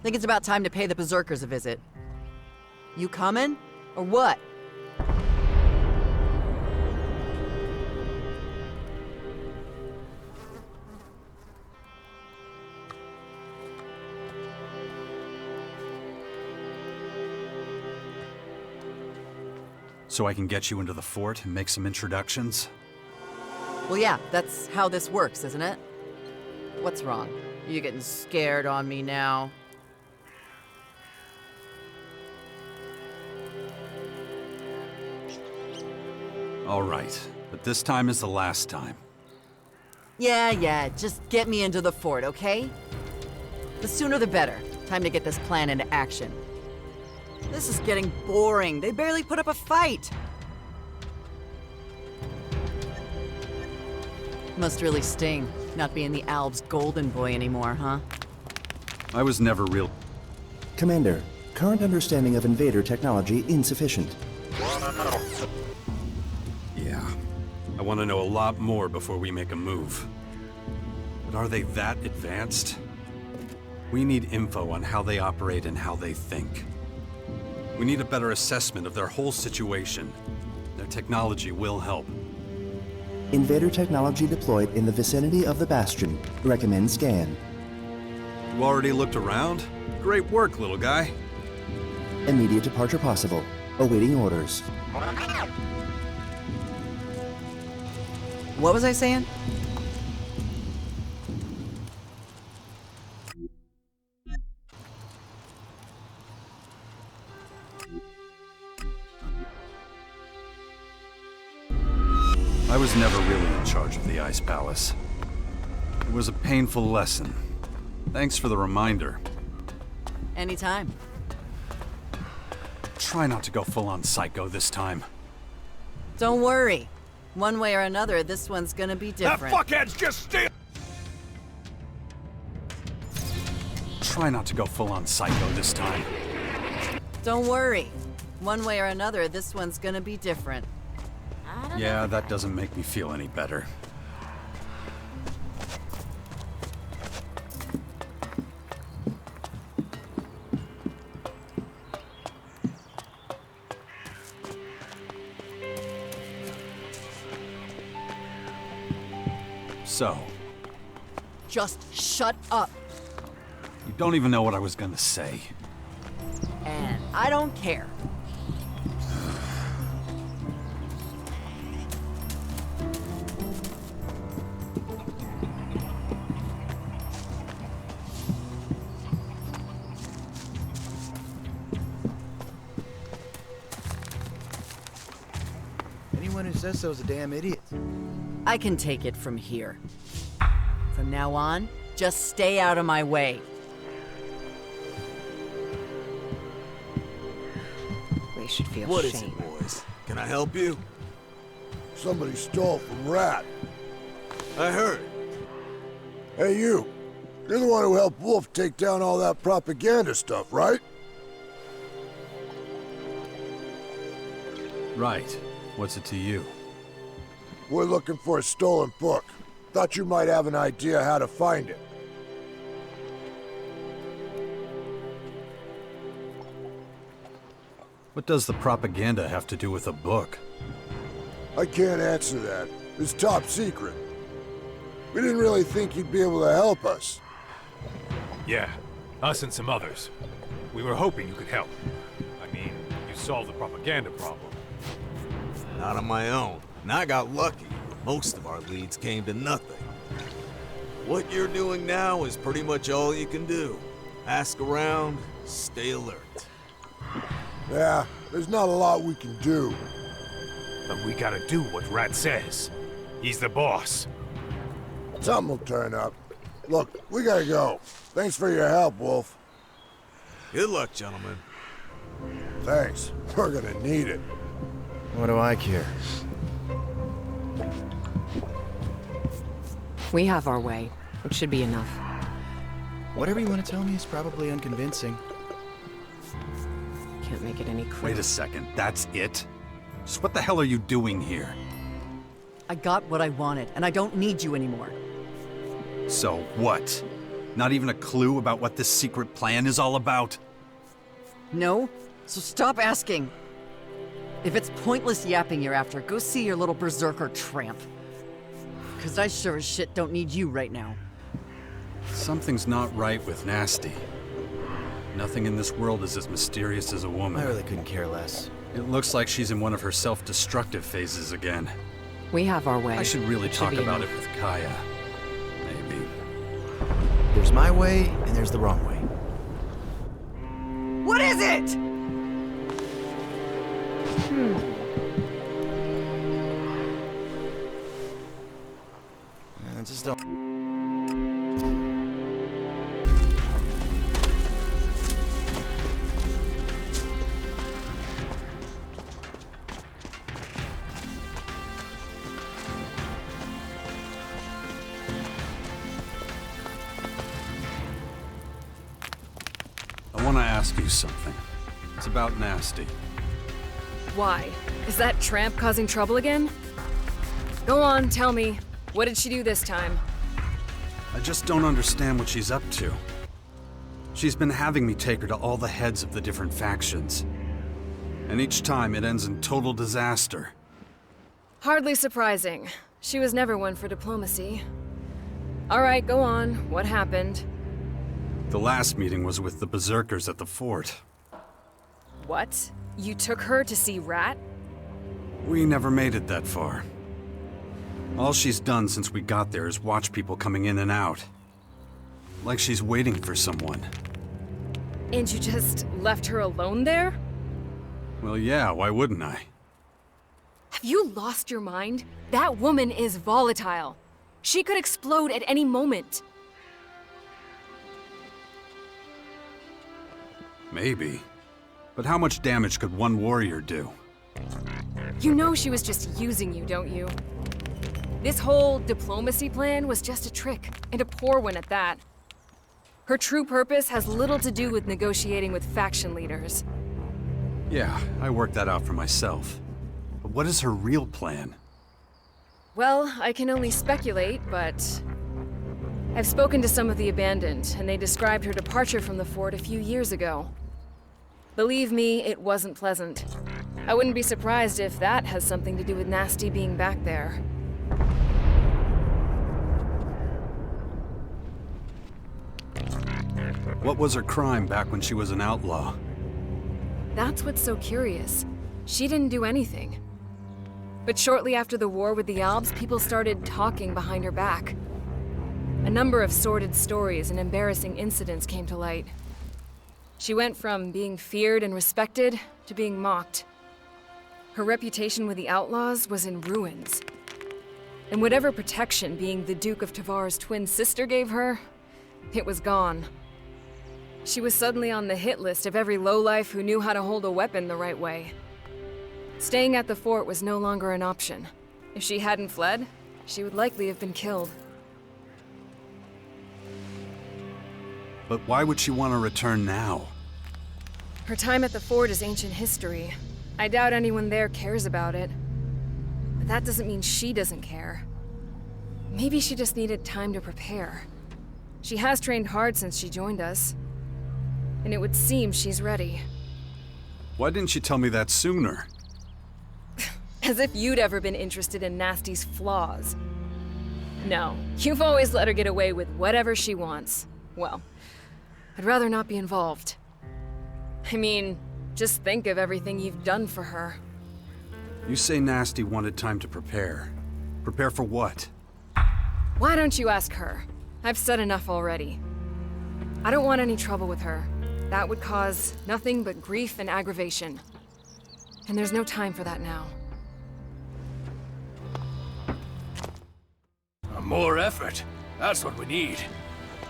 Think it's about time to pay the Berserkers a visit. You coming? Or what? So I can get you into the fort and make some introductions? Well, yeah, that's how this works, isn't it? What's wrong? You getting scared on me now? All right, but this time is the last time. Yeah, just get me into the fort, okay? The sooner the better. Time to get this plan into action. This is getting boring. They barely put up a fight. Must really sting, not being the Alb's golden boy anymore, huh? I was never real... Commander, current understanding of invader technology insufficient. Yeah. I want to know a lot more before we make a move. But are they that advanced? We need info on how they operate and how they think. We need a better assessment of their whole situation. Their technology will help. Invader technology deployed in the vicinity of the Bastion. Recommend scan. You already looked around? Great work, little guy. Immediate departure possible. Awaiting orders. What was I saying? I was never really in charge of the Ice Palace. It was a painful lesson. Thanks for the reminder. Anytime. Try not to go full-on psycho this time. Don't worry. One way or another, this one's gonna be different. That fuckhead's just steal. Try not to go full-on psycho this time. Don't worry. One way or another, this one's gonna be different. Yeah, that doesn't make me feel any better. So, Just shut up. you don't even know what I was gonna say. And I don't care. Anyone who says so is a damn idiot. I can take it from here. From now on, just stay out of my way. We should feel What is shame. it, boys? Can I help you? Somebody stole from Rat. I heard. Hey, you. You're the one who helped Wolf take down all that propaganda stuff, right? Right. What's it to you? We're looking for a stolen book. Thought you might have an idea how to find it. What does the propaganda have to do with a book? I can't answer that. It's top secret. We didn't really think you'd be able to help us. Yeah, us and some others. We were hoping you could help. I mean, you solved the propaganda problem. Not on my own. And I got lucky. Most of our leads came to nothing. What you're doing now is pretty much all you can do. Ask around, stay alert. Yeah, there's not a lot we can do. But we gotta do what Rat says. He's the boss. Something will turn up. Look, we gotta go. Thanks for your help, Wolf. Good luck, gentlemen. Thanks. We're gonna need it. What do I care? We have our way. It should be enough. Whatever you want to tell me is probably unconvincing. Can't make it any clearer. Wait a second, that's it? Just what the hell are you doing here? I got what I wanted, and I don't need you anymore. So what? Not even a clue about what this secret plan is all about? No? So stop asking. If it's pointless yapping you're after, go see your little berserker tramp. 'Cause I sure as shit don't need you right now. Something's not right with Nasty. Nothing in this world is as mysterious as a woman. I really couldn't care less. It looks like she's in one of her self-destructive phases again. We have our way. I should really talk be about enough. it with Kaya. Maybe. There's my way, and there's the wrong way. What is it? I just don't... I want to ask you something. It's about Nasty. Why? Is that tramp causing trouble again? Go on, tell me. What did she do this time? I just don't understand what she's up to. She's been having me take her to all the heads of the different factions. And each time it ends in total disaster. Hardly surprising. She was never one for diplomacy. All right, go on. What happened? The last meeting was with the berserkers at the fort. What? You took her to see Rat? We never made it that far. All she's done since we got there is watch people coming in and out. Like she's waiting for someone. And you just left her alone there? Well, yeah, why wouldn't I? Have you lost your mind? That woman is volatile. She could explode at any moment. Maybe. But how much damage could one warrior do? You know she was just using you, don't you? This whole diplomacy plan was just a trick, and a poor one at that. Her true purpose has little to do with negotiating with faction leaders. Yeah, I worked that out for myself. But what is her real plan? Well, I can only speculate, but... I've spoken to some of the Abandoned, and they described her departure from the fort a few years ago. Believe me, it wasn't pleasant. I wouldn't be surprised if that has something to do with Nasty being back there. What was her crime back when she was an outlaw? That's what's so curious. She didn't do anything. But shortly after the war with the Alps, people started talking behind her back. A number of sordid stories and embarrassing incidents came to light. She went from being feared and respected to being mocked. Her reputation with the outlaws was in ruins. And whatever protection being the Duke of Tavar's twin sister gave her, it was gone. She was suddenly on the hit list of every lowlife who knew how to hold a weapon the right way. Staying at the fort was no longer an option. If she hadn't fled, she would likely have been killed. But why would she want to return now? Her time at the fort is ancient history. I doubt anyone there cares about it. But that doesn't mean she doesn't care. Maybe she just needed time to prepare. She has trained hard since she joined us. And it would seem she's ready. Why didn't you tell me that sooner? As if you'd ever been interested in Nasty's flaws. No, you've always let her get away with whatever she wants. Well, I'd rather not be involved. I mean, just think of everything you've done for her. You say Nasty wanted time to prepare. Prepare for what? Why don't you ask her? I've said enough already. I don't want any trouble with her. That would cause nothing but grief and aggravation. And there's no time for that now. More effort. That's what we need.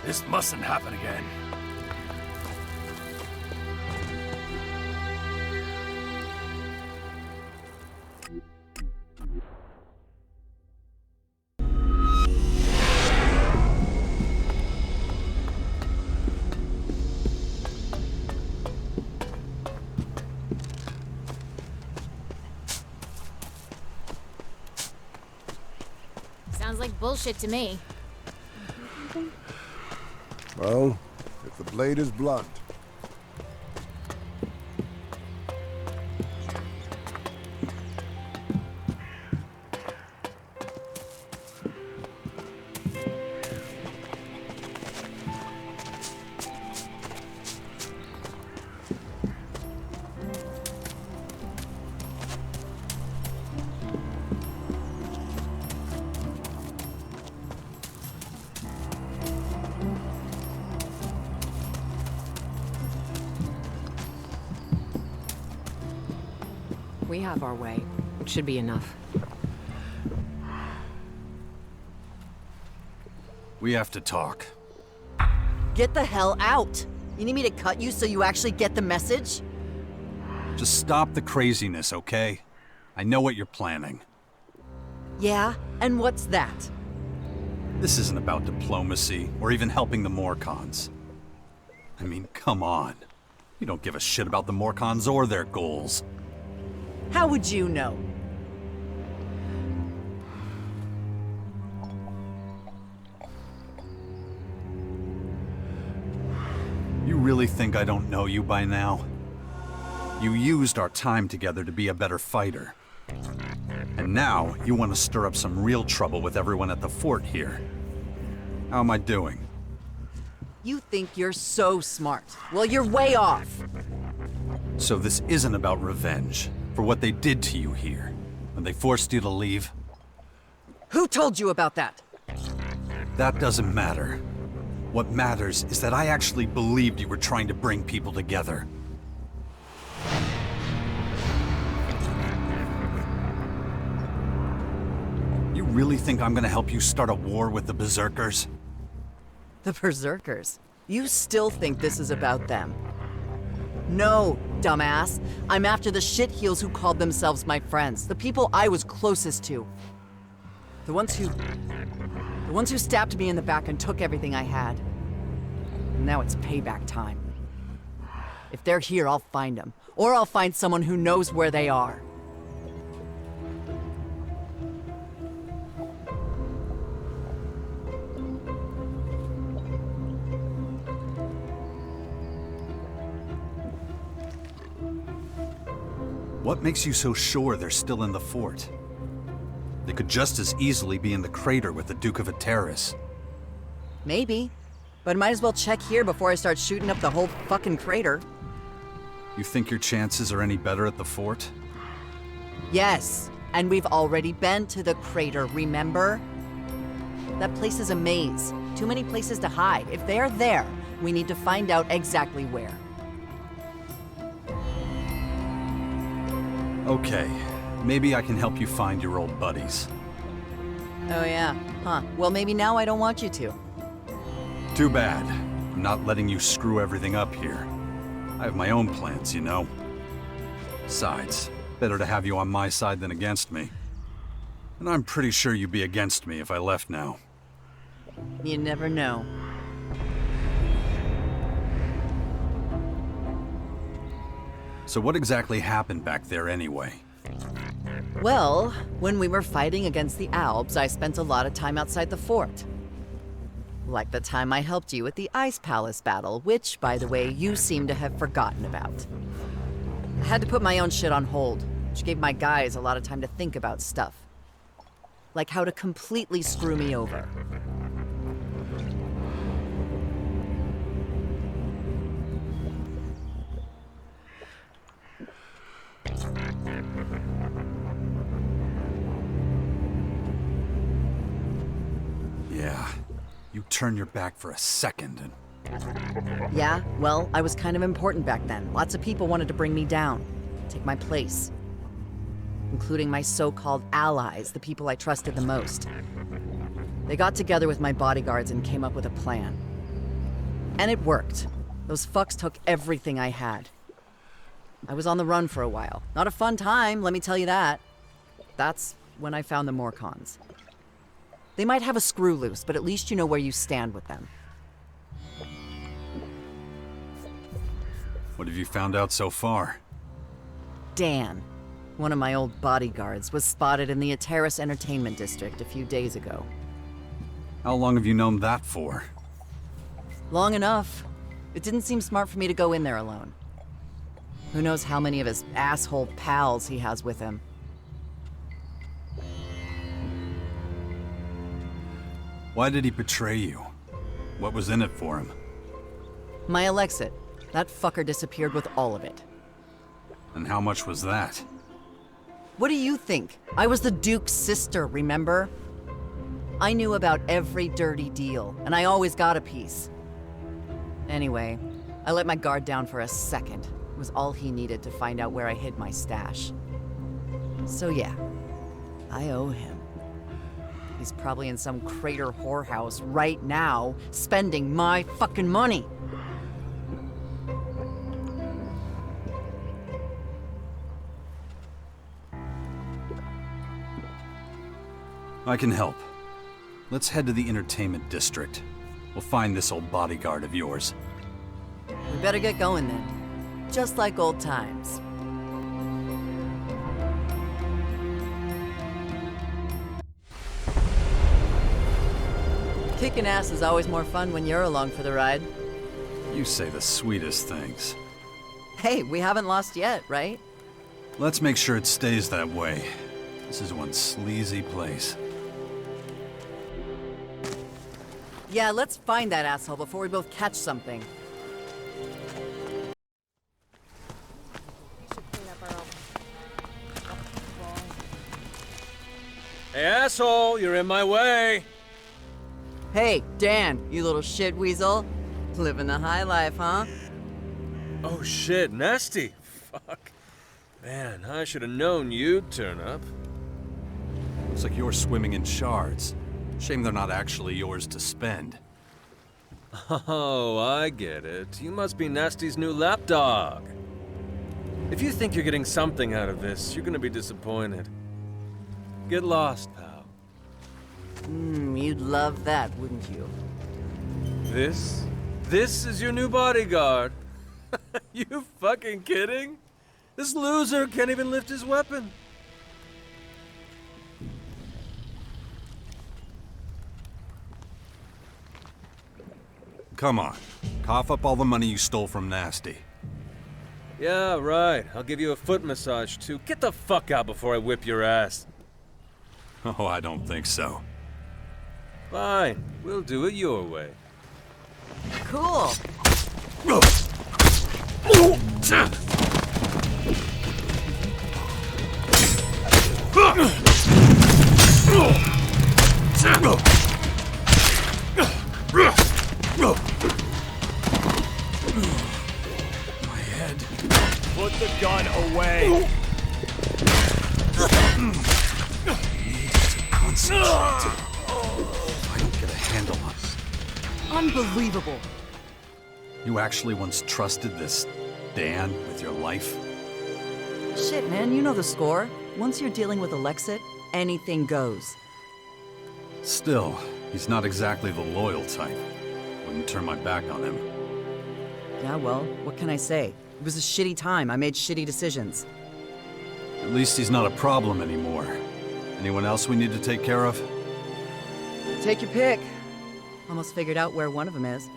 This mustn't happen again. Sounds like bullshit to me. Well, if the blade is blunt. We have our way. It should be enough. We have to talk. Get the hell out! You need me to cut you so you actually get the message? Just stop the craziness, okay? I know what you're planning. Yeah? And what's that? This isn't about diplomacy or even helping the Morcons. I mean, come on. You don't give a shit about the Morcons or their goals. How would you know? You really think I don't know you by now? You used our time together to be a better fighter. And now you want to stir up some real trouble with everyone at the fort here. How am I doing? You think you're so smart. Well, you're way off. So this isn't about revenge for what they did to you here, when they forced you to leave? Who told you about that? That doesn't matter. What matters is that I actually believed you were trying to bring people together. You really think I'm gonna help you start a war with the Berserkers? The Berserkers? You still think this is about them? No, dumbass. I'm after the shitheels who called themselves my friends. The people I was closest to. The ones who stabbed me in the back and took everything I had. Now it's payback time. If they're here, I'll find them. Or I'll find someone who knows where they are. What makes you so sure they're still in the fort? They could just as easily be in the crater with the Duke of Ateris. Maybe. But might as well check here before I start shooting up the whole fucking crater. You think your chances are any better at the fort? Yes, and we've already been to the crater, remember? That place is a maze. Too many places to hide. If they're there, we need to find out exactly where. Okay, maybe I can help you find your old buddies. Oh yeah, huh. Well, maybe now I don't want you to. Too bad. I'm not letting you screw everything up here. I have my own plans, you know. Besides, better to have you on my side than against me. And I'm pretty sure you'd be against me if I left now. You never know. So what exactly happened back there anyway? Well, when we were fighting against the Albs, I spent a lot of time outside the fort. Like the time I helped you with the Ice Palace battle, which, by the way, you seem to have forgotten about. I had to put my own shit on hold, which gave my guys a lot of time to think about stuff. Like how to completely screw me over. Yeah, you turn your back for a second and... Yeah, well, I was kind of important back then. Lots of people wanted to bring me down, take my place. Including my so-called allies, the people I trusted the most. They got together with my bodyguards and came up with a plan. And it worked. Those fucks took everything I had. I was on the run for a while. Not a fun time, let me tell you that. That's when I found the Morcons. They might have a screw loose, but at least you know where you stand with them. What have you found out so far? Dan, one of my old bodyguards, was spotted in the Ateris Entertainment District a few days ago. How long have you known that for? Long enough. It didn't seem smart for me to go in there alone. Who knows how many of his asshole pals he has with him. Why did he betray you? What was in it for him? My Alexit. That fucker disappeared with all of it. And how much was that? What do you think? I was the Duke's sister, remember? I knew about every dirty deal, and I always got a piece. Anyway, I let my guard down for a second. It was all he needed to find out where I hid my stash. So yeah, I owe him. He's probably in some crater whorehouse right now, spending my fucking money. I can help. Let's head to the entertainment district. We'll find this old bodyguard of yours. We better get going then. Just like old times. Kicking ass is always more fun when you're along for the ride. You say the sweetest things. Hey, we haven't lost yet, right? Let's make sure it stays that way. This is one sleazy place. Yeah, let's find that asshole before we both catch something. Hey, asshole, you're in my way. Hey, Dan, you little shit weasel. Living the high life, huh? Oh shit, nasty. Fuck. Man, I should have known you'd turn up. Looks like you're swimming in shards. Shame they're not actually yours to spend. Oh, I get it. You must be Nasty's new lapdog. If you think you're getting something out of this, you're gonna be disappointed. Get lost, pal. You'd love that, wouldn't you? This is your new bodyguard. You fucking kidding? This loser can't even lift his weapon. Come on. Cough up all the money you stole from Nasty. Yeah, right. I'll give you a foot massage, too. Get the fuck out before I whip your ass. Oh, I don't think so. Fine. We'll do it your way. Cool. My head. Put the gun away. Concentrate. If I don't get a handle on it. Unbelievable. You actually once trusted this Dan with your life? Shit, man, you know the score. Once you're dealing with Alexit, anything goes. Still, he's not exactly the loyal type. Wouldn't turn my back on him. Yeah, well, what can I say? It was a shitty time. I made shitty decisions. At least he's not a problem anymore. Anyone else we need to take care of? Take your pick. Almost figured out where one of them is.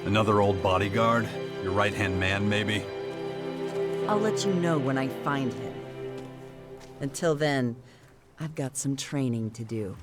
Another old bodyguard? Your right-hand man, maybe? I'll let you know when I find him. Until then, I've got some training to do.